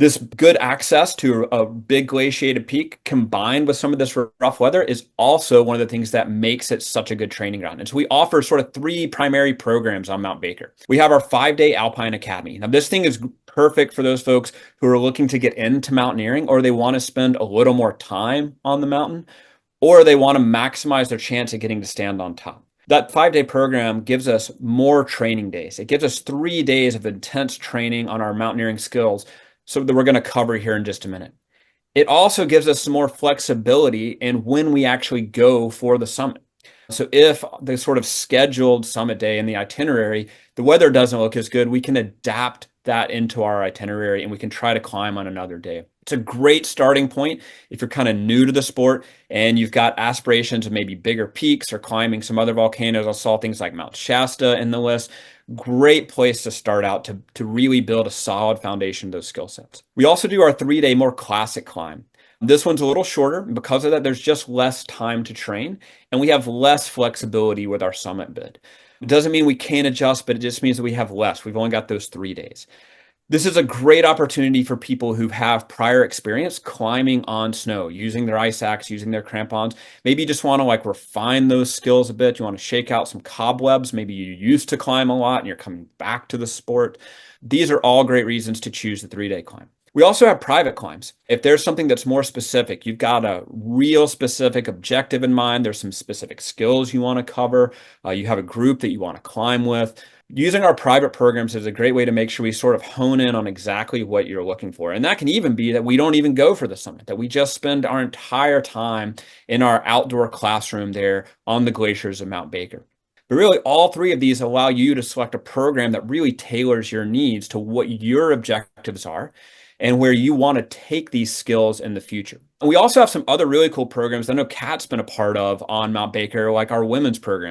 This good access to a big glaciated peak combined with some of this rough weather is also one of the things that makes it such a good training ground. And so we offer sort of three primary programs on Mount Baker. We have our 5-day Alpine Academy. Now, this thing is perfect for those folks who are looking to get into mountaineering, or they want to spend a little more time on the mountain, or they want to maximize their chance of getting to stand on top. That 5-day program gives us more training days. It gives us 3 days of intense training on our mountaineering skills, so that we're going to cover here in just a minute. It also gives us some more flexibility in when we actually go for the summit. So if the sort of scheduled summit day in the itinerary, the weather doesn't look as good, we can adapt that into our itinerary and we can try to climb on another day. It's a great starting point if you're kind of new to the sport and you've got aspirations of maybe bigger peaks or climbing some other volcanoes. I saw things like Mount Shasta in the list. Great place to start out to really build a solid foundation of those skill sets. We also do our 3-day more classic climb. This one's a little shorter, and because of that, there's just less time to train, and we have less flexibility with our summit bid. It doesn't mean we can't adjust, but it just means that we have less. We've only got those 3 days. This is a great opportunity for people who have prior experience climbing on snow, using their ice axe, using their crampons. Maybe you just want to like refine those skills a bit. You want to shake out some cobwebs. Maybe you used to climb a lot and you're coming back to the sport. These are all great reasons to choose the 3-day climb. We also have private climbs. If there's something that's more specific, you've got a real specific objective in mind, there's some specific skills you want to cover, you have a group that you want to climb with, using our private programs is a great way to make sure we sort of hone in on exactly what you're looking for. And that can even be that we don't even go for the summit, that we just spend our entire time in our outdoor classroom there on the glaciers of Mount Baker. But really, all three of these allow you to select a program that really tailors your needs to what your objectives are and where you want to take these skills in the future. And we also have some other really cool programs that I know Kat's been a part of on Mount Baker, like our women's programs.